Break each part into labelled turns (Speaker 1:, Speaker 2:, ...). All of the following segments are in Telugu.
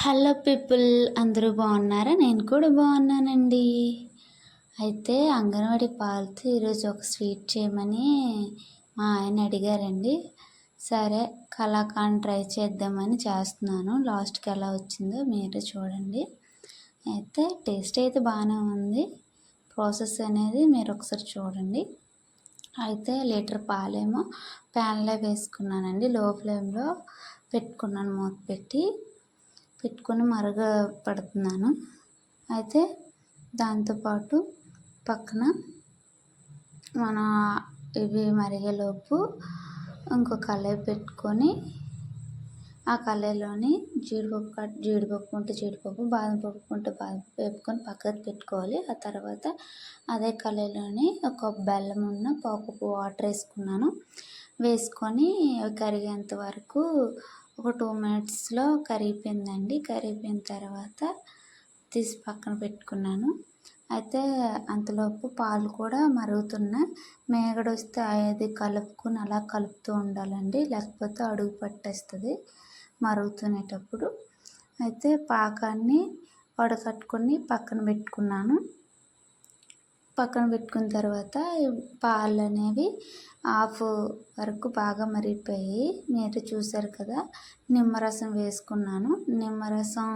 Speaker 1: హలో పీపుల్, అందరూ బాగున్నారా? నేను కూడా బాగున్నానండి. అయితే అంగన్వాడీ పాలతో ఈరోజు ఒక స్వీట్ చేయమని మా ఆయన అడిగారండి. సరే, కలాకాండ్ ట్రై చేద్దామని చేస్తున్నాను. లాస్ట్కి ఎలా వచ్చిందో మీరే చూడండి. అయితే టేస్ట్ అయితే బాగానే ఉంది. ప్రాసెస్ అనేది మీరు ఒకసారి చూడండి. అయితే లీటర్ పాలేమో ప్యాన్లో వేసుకున్నానండి. లో ఫ్లేమ్లో పెట్టుకున్నాను, మూత పెట్టుకొని మరగపెడుతున్నాను. అయితే దాంతోపాటు పక్కన మన ఇవి మరిగేలోపు ఇంకో కళాయి పెట్టుకొని ఆ కళాయిలోని జీడిపప్పు ఉంటే జీడిపప్పు, బాదం పప్పు ఉంటే బాదం పప్పు వేపుకొని పక్కకు పెట్టుకోవాలి. ఆ తర్వాత అదే కళాయిలోని ఒక బెల్లం ఉన్న పావు కప్పు వాటర్ వేసుకొని కరిగేంత వరకు ఒక 2 మినిట్స్లో కరిగిపోయిందండి. కరిగిపోయిన తర్వాత తీసి పక్కన పెట్టుకున్నాను. అయితే అంతలోపు పాలు కూడా మరుగుతున్నాయి. మేగడ వస్తే అది కలుపుకొని అలా కలుపుతూ ఉండాలండి, లేకపోతే అడుగు పట్టేస్తుంది మరుగుతునేటప్పుడు. అయితే పాకాన్ని వడకట్టుకొని పక్కన పెట్టుకున్న తర్వాత పాలు అనేవి హాఫ్ వరకు బాగా మరిగిపోయి మీరు చూసారు కదా. నిమ్మరసం వేసుకున్నాను. నిమ్మరసం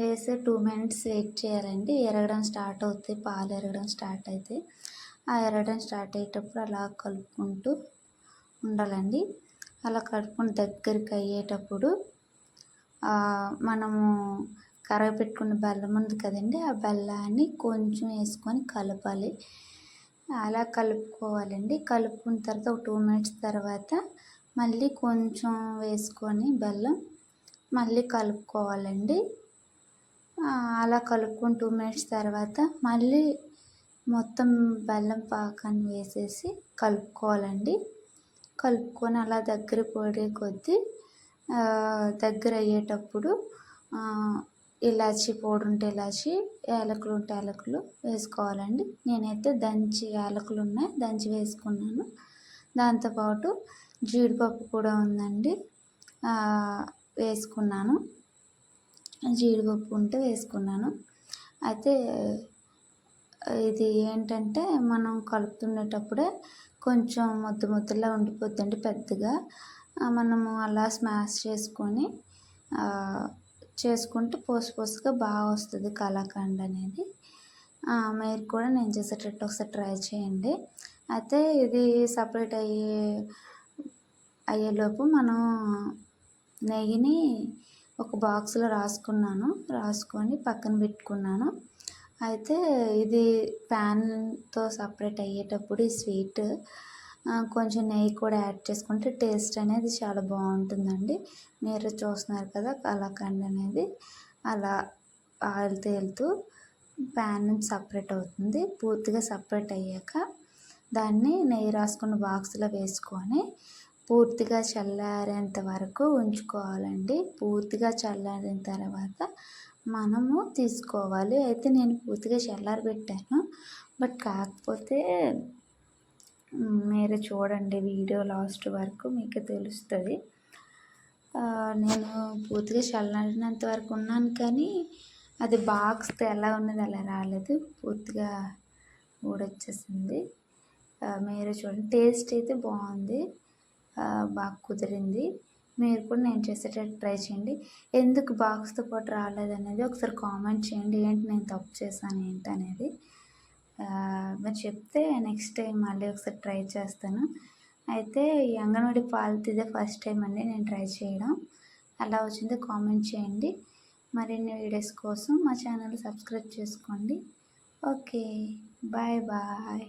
Speaker 1: వేసి 2 మినిట్స్ వెయిట్ చేయాలండి. ఎరగడం స్టార్ట్ అవుతాయి, పాలు ఎరగడం స్టార్ట్ అవుతాయి. ఆ ఎరగడం స్టార్ట్ అయ్యేటప్పుడు అలా కలుపుకుంటూ ఉండాలండి. అలా కలుపుకుని దగ్గరికి అయ్యేటప్పుడు మనము కరగపెట్టుకున్న బెల్లం ఉంది కదండి, ఆ బెల్లాన్ని కొంచెం వేసుకొని కలపాలి. అలా కలుపుకోవాలండి. కలుపుకున్న తర్వాత ఒక 2 మినిట్స్ తర్వాత మళ్ళీ కొంచెం వేసుకొని బెల్లం మళ్ళీ కలుపుకోవాలండి. అలా కలుపుకొని 2 మినిట్స్ తర్వాత మళ్ళీ మొత్తం బెల్లం పాకాన్ని వేసేసి కలుపుకోవాలండి. కలుపుకొని అలా దగ్గర పడే కొద్దీ దగ్గర అయ్యేటప్పుడు ఇలాచీ పౌడర్ ఉంటే ఇలాచీ, యాలకులు ఉంటే యాలకులు వేసుకోవాలండి. నేనైతే యాలకులు ఉన్నాయి, దంచి వేసుకున్నాను. దాంతోపాటు జీడిపప్పు కూడా ఉందండి, వేసుకున్నాను. జీడిపప్పు ఉంటే వేసుకున్నాను. అయితే ఇది ఏంటంటే మనం కలుపుతునేటప్పుడే కొంచెం ముద్దలా ఉండిపోద్దండి పెద్దగా. మనము అలా స్మాష్ చేసుకుంటే పోసుగా బాగా వస్తుంది కలాకండ్ అనేది. మీరు కూడా నేను చేసేటట్టు ఒకసారి ట్రై చేయండి. అయితే ఇది సపరేట్ అయ్యేలోపు మనం నెయ్యిని ఒక బాక్స్లో రాసుకొని పక్కన పెట్టుకున్నాను. అయితే ఇది ప్యాన్తో సపరేట్ అయ్యేటప్పుడు ఈ స్వీట్ కొంచెం నెయ్యి కూడా యాడ్ చేసుకుంటే టేస్ట్ అనేది చాలా బాగుంటుందండి. మీరు చూస్తున్నారు కదా, కలాకండ్ అనేది అలా ఆయిల్ తేలుతూ ప్యాన్ నుంచి సపరేట్ అవుతుంది. పూర్తిగా సపరేట్ అయ్యాక దాన్ని నెయ్యి రాసుకున్న బాక్స్లో వేసుకొని పూర్తిగా చల్లారేంత వరకు ఉంచుకోవాలండి. పూర్తిగా చల్లారిన తర్వాత మనము తీసుకోవాలి. అయితే నేను పూర్తిగా చల్లారబెట్టాను, బట్ కాకపోతే మీరు చూడండి వీడియో లాస్ట్ వరకు మీకు తెలుస్తుంది. నేను పూర్తిగా చల్లారినంత వరకు ఉన్నాను, కానీ అది బాక్స్ ఎలా ఉన్నది అలా రాలేదు, పూర్తిగా ఊడొచ్చేసింది. మీరు చూడండి, టేస్ట్ అయితే బాగుంది, బాగా కుదిరింది. మీరు కూడా నేను చేసేటట్టు ట్రై చేయండి. ఎందుకు బాక్స్తో పాటు రాలేదనేది ఒకసారి కామెంట్ చేయండి. ఏంటి నేను తప్పు చేశాను ఏంటనేది మరి చెప్తే నెక్స్ట్ టైం మళ్ళీ ఒకసారి ట్రై చేస్తాను. అయితే ఈ అంగన్వాడీ పాలతో ఇదే ఫస్ట్ టైం అండి నేను ట్రై చేయడం. ఎలా వచ్చిందో కామెంట్ చేయండి. మరిన్ని వీడియోస్ కోసం మా ఛానల్ సబ్స్క్రైబ్ చేసుకోండి. Okay, bye.